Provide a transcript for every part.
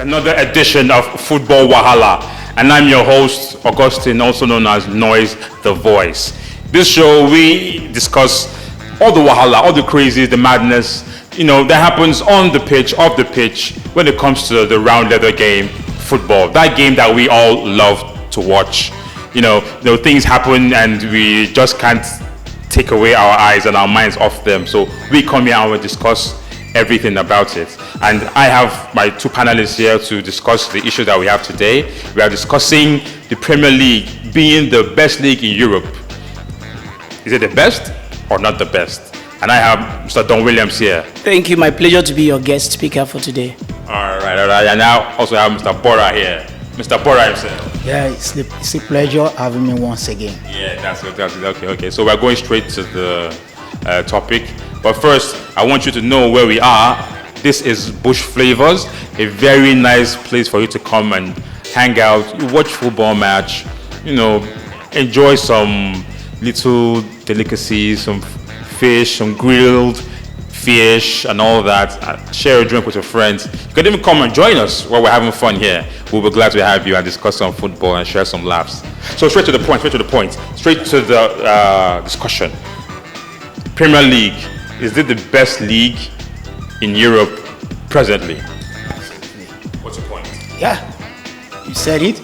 another edition of Football Wahala, and I'm your host, Augustine, also known as Noise the Voice. This show, we discuss all the wahala, all the crazy, the madness, that happens on the pitch, off the pitch, when it comes to the round leather game, football. That game that we all love to watch. Things happen and we just can't take away our eyes and our minds off them. So we come here and we discuss everything about it. And I have my two panelists here to discuss the issue that we have today. We are discussing the Premier League being the best league in Europe. Is it the best or not the best? And I have Mr. Don Williams here. Thank you. My pleasure to be your guest speaker for today. All right. And now also have Mr. Bora here. Mr. Bora himself. Yeah, it's a pleasure having me once again. Yeah, that's good. Okay. So we're going straight to the topic. But first, I want you to know where we are. This is Bush Flavors, a very nice place for you to come and hang out, watch football match, enjoy some little delicacies, some fish, some grilled fish and all that. Share a drink with your friends. You can even come and join us while we're having fun here. We'll be glad to have you and discuss some football and share some laughs. So straight to the point, straight to the discussion. Premier League, is it the best league in Europe presently? What's your point? Yeah, you said it.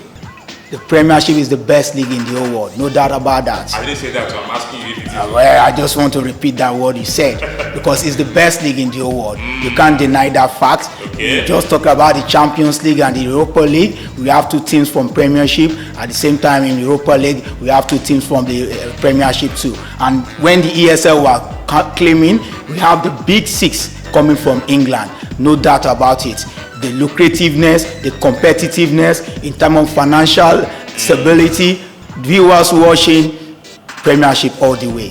The Premiership is the best league in the whole world, no doubt about that. I didn't say that, so I'm asking you if it is. Well, I just want to repeat that word you said, because it's the best league in the whole world. You can't deny that fact. Okay. We just talk about the Champions League and the Europa League. We have two teams from Premiership. At the same time, in Europa League, we have two teams from the Premiership too. And when the ESL were claiming, we have the big six coming from England, no doubt about it. The lucrativeness, the competitiveness in terms of financial stability, viewers watching, Premiership all the way.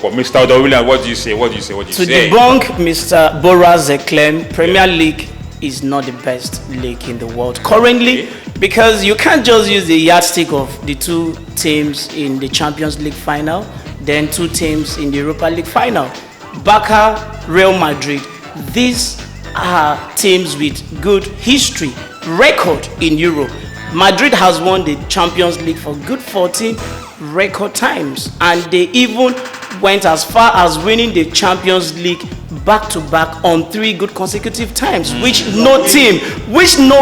Mr. Williams, what do you say? To debunk Mr. Bora's claim, Premier League is not the best league in the world currently, because you can't just use the yardstick of the two teams in the Champions League final, then two teams in the Europa League final. Barca, Real Madrid, these are teams with good history, record in Europe. Madrid has won the Champions League for good 14 record times, and they even went as far as winning the Champions League back-to-back on 3 good consecutive times, which no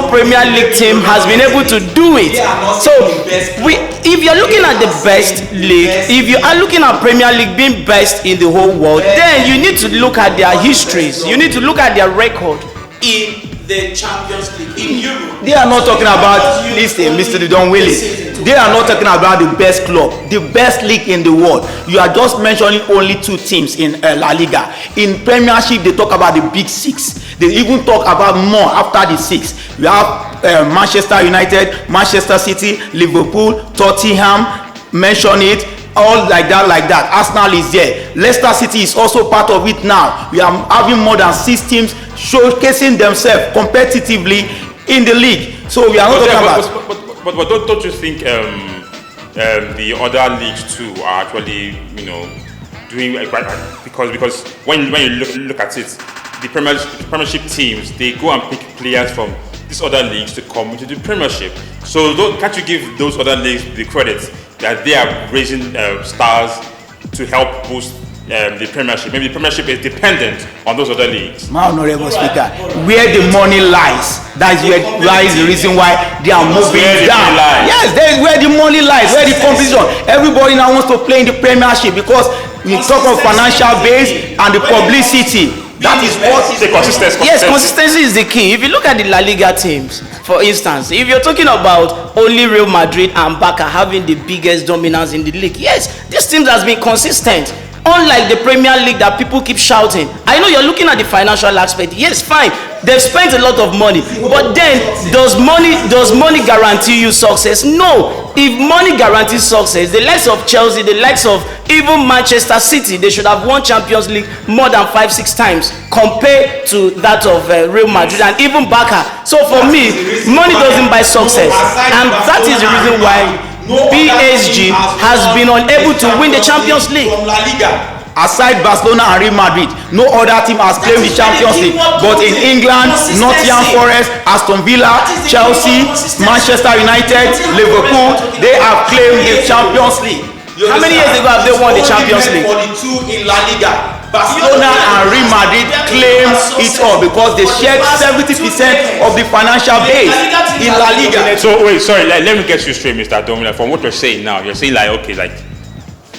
Premier League team has been able to do it. So if you're looking at the best league, if you are looking at Premier League being best in the whole world, then you need to look at their histories, you need to look at their record in the Champions League in Europe. They are not talking about, listen, Mr. Don Willis, they are not talking about the best club, the best league in the world. You are just mentioning only 2 teams in La Liga. In Premiership, they talk about the big 6. They even talk about more after the 6. You have Manchester United, Manchester City, Liverpool, Tottenham, mention it. All like that. Arsenal is there. Leicester City is also part of it now. We are having more than 6 teams showcasing themselves competitively in the league. So we are not talking about. But don't you think the other leagues too are actually doing because when you look at it, the Premiership teams, they go and pick players from these other leagues to come into the Premiership. So can't you give those other leagues the credit that they are raising stars to help boost the Premiership? Maybe the Premiership is dependent on those other leagues. My honorable speaker, where the money lies, that's where lies the reason why they are moving down. Yes, that is where the money lies, where the competition. Everybody now wants to play in the Premiership because we talk of financial base and the publicity. That is what the consistency. Yes, consistency is the key. If you look at the La Liga teams, for instance, if you're talking about only Real Madrid and Barca having the biggest dominance in the league, yes, these teams has been consistent. Unlike the Premier League that people keep shouting. I know you're looking at the financial aspect. Yes, fine. They've spent a lot of money. But then, does money guarantee you success? No. If money guarantees success, the likes of Chelsea, the likes of even Manchester City, they should have won Champions League more than 5-6 times compared to that of Real Madrid and even Barca. So for me, money doesn't buy success. And that is the reason why PSG has been unable to win the Champions League. From La Liga. Aside Barcelona and Real Madrid, no other team has claimed the Champions League. But in England, Nottingham Forest, Aston Villa, Chelsea, Manchester United, Liverpool, they have claimed the Champions League. How many years ago have they won the Champions League? For the two in La Liga. Barcelona and Real Madrid claim it all because they shared 70% of the financial base in La Liga. So wait, sorry, let me get you straight, Mr. Domina. From what you're saying now, you're saying like, okay, like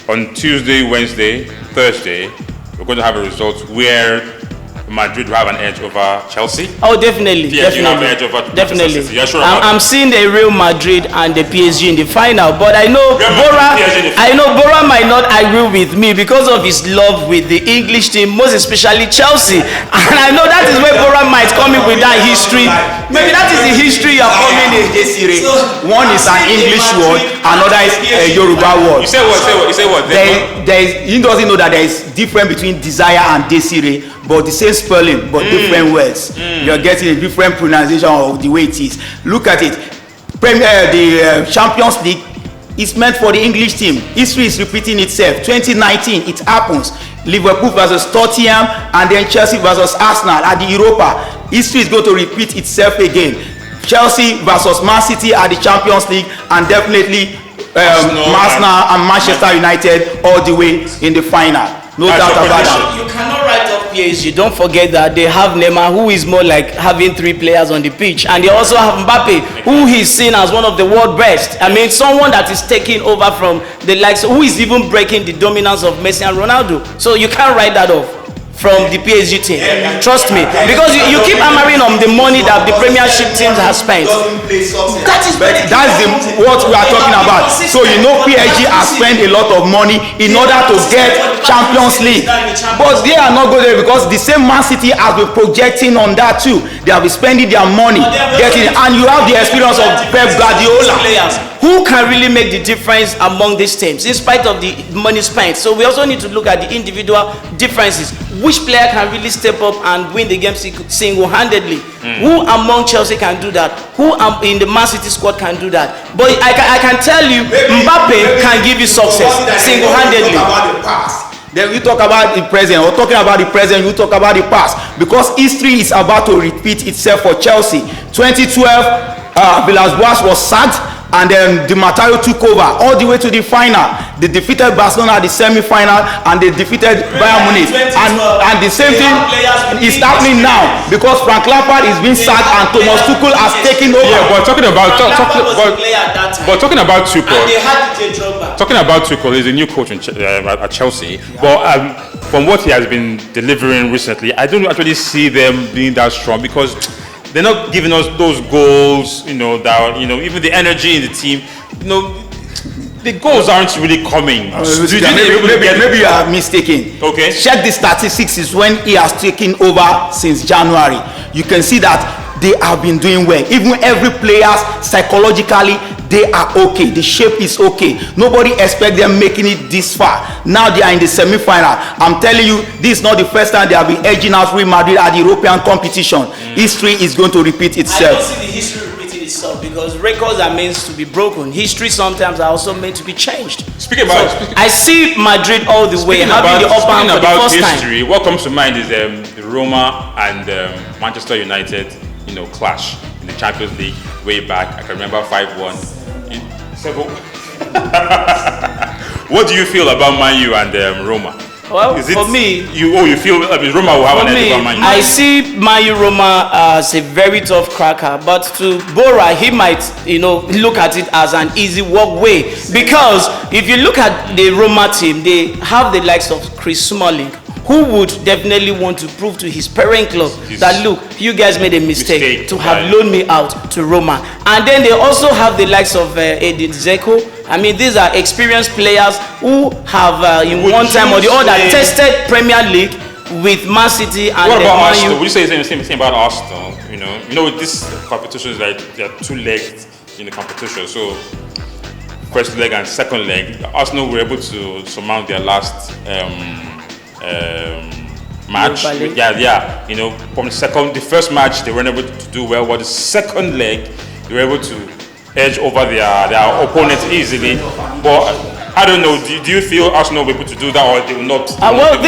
on Tuesday, Wednesday, Thursday, we're going to have a result where Madrid will have an edge over Chelsea. Oh, definitely, PSG will have an edge over definitely. You're sure I'm seeing the Real Madrid and the PSG in the final, but I know Bora might not agree with me because of his love with the English team, most especially Chelsea, and I know that is where Bora might come in with that history. Maybe that is the history you're coming in. One is an English word, another is a Yoruba word. You say what? You say what? He doesn't know that there is difference between desire and desire, but the same spelling, but different words. You're getting a different pronunciation of the way it is. Look at it. The Champions League is meant for the English team. History is repeating itself. 2019, it happens. Liverpool versus Tottenham, and then Chelsea versus Arsenal at the Europa. History is going to repeat itself again. Chelsea versus Man City at the Champions League, and definitely Arsenal and Manchester United all the way in the final. No doubt about that. You cannot write off PSG. Don't forget that they have Neymar, who is more like having 3 players on the pitch, and they also have Mbappe, who is seen as one of the world best. I mean, someone that is taking over from the likes, who is even breaking the dominance of Messi and Ronaldo. So you can't write that off from the PSG team. Trust me, because you keep hammering on the money that the Premiership teams have spent. That's what we are talking about. So you know PSG has spent a lot of money in order to get Champions League, but they are not good there because the same Man City has been projecting on that too. They have been spending their money getting, and you have the experience of Pep Guardiola. Who can really make the difference among these teams in spite of the money spent? So we also need to look at the individual differences. Which player can really step up and win the game single-handedly? Who among Chelsea can do that? Who in the Man City squad can do that? But I can tell you, Mbappe can give you success single-handedly. Then we talk about the present, or talking about the present, you talk about the past, because history is about to repeat itself for Chelsea. 2012, Villas-Boas was sacked, and then Di Matteo took over all the way to the final. They defeated Barcelona at the semi-final, and they defeated Bayern Munich. And the same thing is happening now because Frank Lampard is being sacked and Thomas Tuchel has taken over. Yeah, but talking about Tuchel, he's a new coach at Chelsea. But from what he has been delivering recently, I don't actually see them being that strong because they're not giving us those goals, that, even the energy in the team, the goals aren't really coming. Maybe you are mistaken. Okay. Check the statistics is when he has taken over since January. You can see that they have been doing well. Even every player psychologically, they are okay. The shape is okay. Nobody expect them making it this far. Now they are in the semi-final. I'm telling you, this is not the first time they have been edging out Real Madrid at the European competition. History is going to repeat itself. I don't see the history repeating itself because records are meant to be broken. History sometimes are also meant to be changed. I see Madrid all the way having the upper hand for the first history, time. what comes to mind is the Roma and Manchester United, clash in the Champions League way back. I can remember 5-1. What do you feel about Man U and Roma? Well, for me, you feel Roma will have an edge over Man U? I see Man U Roma as a very tough cracker, but to Bora, he might, look at it as an easy walkway because if you look at the Roma team, they have the likes of Chris Smalling, who would definitely want to prove to his parent club that look, you guys made a mistake to have loaned me out to Roma. And then they also have the likes of Edin Dzeko. I mean, these are experienced players who have in one time or the other tested Premier League with Man City and what about Arsenal? Would you say the same thing about Arsenal? With this competition is like there are 2 legs in the competition. So first leg and second leg, Arsenal were able to surmount their last match. From the first match they weren't able to do well, but the second leg they were able to edge over their opponent easily. But I don't know. Do you feel Arsenal will be able to do that, or they will not?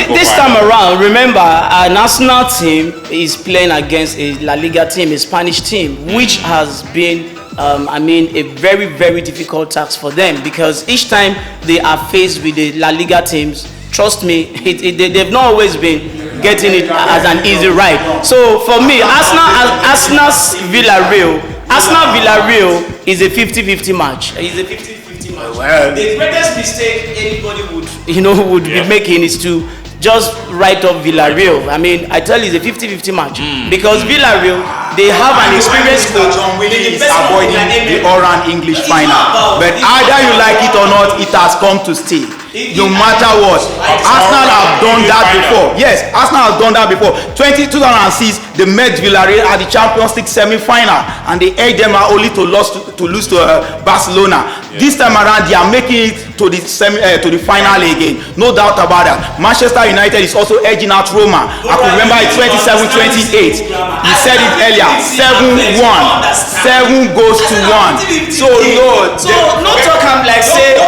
This time around, remember, an Arsenal team is playing against a La Liga team, a Spanish team, which has been, a very, very difficult task for them, because each time they are faced with the La Liga teams, trust me, they've not always been getting it as an easy ride. So for me, Arsenal Villarreal is a 50-50 match. It's a 50-50 match. Well, the greatest mistake anybody would be making is to just write off Villarreal. I mean, I tell you, it's a 50-50 match, because Villarreal, they have an experienced coach. John Willie is avoiding the Oran English final, but either you like it or not, it has come to stay. No matter what, Arsenal have done that before. Yes, Arsenal have done that before. 2006, they met Villarreal at the Champions League semi-final, and they edged them out only to lose to Barcelona. This time around, they are making it to the final again. No doubt about that. Manchester United is also edging out Roma. I can remember it 27-28. You said it earlier. 7-1. 7 goes to 1. So no talk am like say.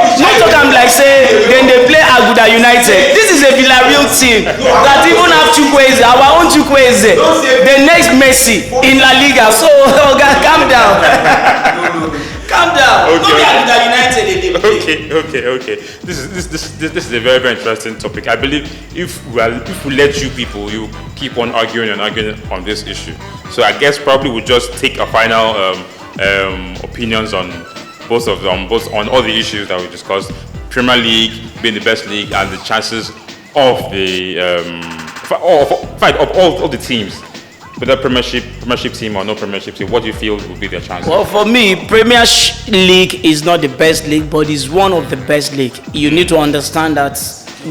Then they play Aguda United. This is a Villarreal team that even have Chukwueze, our own Chukwueze, the next Messi in La Liga. So calm down. Calm down. Okay. Aguda United. Okay. This is a very, very interesting topic. I believe if we let you people, you keep on arguing on this issue. So I guess probably we'll just take a final opinions on both on all the issues that we discussed. Premier League being the best league, and the chances of the all the teams, whether Premiership team or no Premiership team. What do you feel will be their chances? Well, for me, Premier League is not the best league, but it's one of the best league. You need to understand that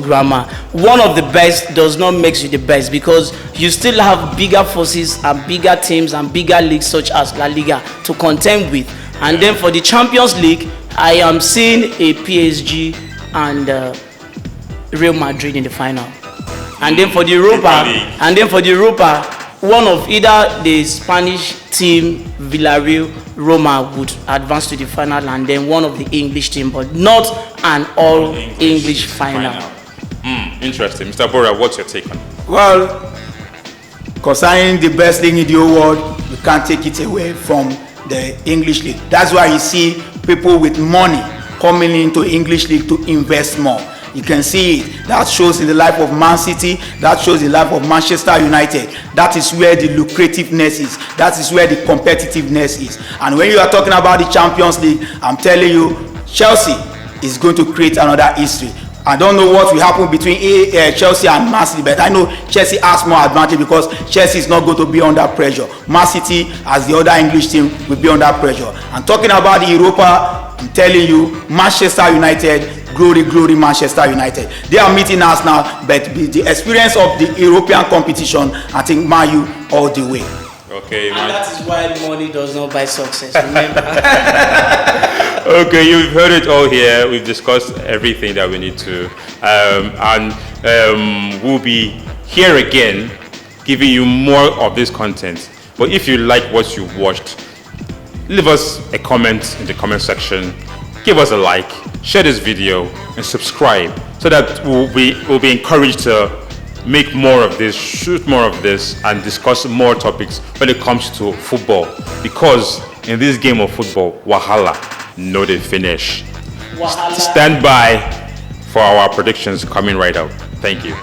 grammar. One of the best does not make you the best, because you still have bigger forces and bigger teams and bigger leagues such as La Liga to contend with. And then for the Champions League, I am seeing a PSG and Real Madrid in the final. And then for the Europa, one of either the Spanish team, Villarreal, Roma would advance to the final, and then one of the English team, but not an all-English final. Interesting. Mr. Bora, what's your take on it? Well, concerning the best league in the whole world, you can't take it away from the English league. That's why you see people with money coming into English league to invest more. You can see it. That shows in the life of Man City. That shows in the life of Manchester United. That is where the lucrativeness is. That is where the competitiveness is. And when you are talking about the Champions League, I'm telling you, Chelsea is going to create another history. I don't know what will happen between Chelsea and Man City, but I know Chelsea has more advantage because Chelsea is not going to be under pressure. Man City, as the other English team, will be under pressure. And talking about the Europa, I'm telling you, Manchester United, glory Manchester United. They are meeting us now, but the experience of the European competition, I think Man U all the way. Okay, and that is why money does not buy success, remember. Okay, you've heard it all here. We've discussed everything that we need to. We'll be here again giving you more of this content. But if you like what you've watched, leave us a comment in the comment section. Give us a like, share this video, and subscribe so that we'll be encouraged to make more of this, shoot more of this, and discuss more topics when it comes to football. Because in this game of football, Wahala, no they finish. Wahala. Stand by for our predictions coming right up. Thank you.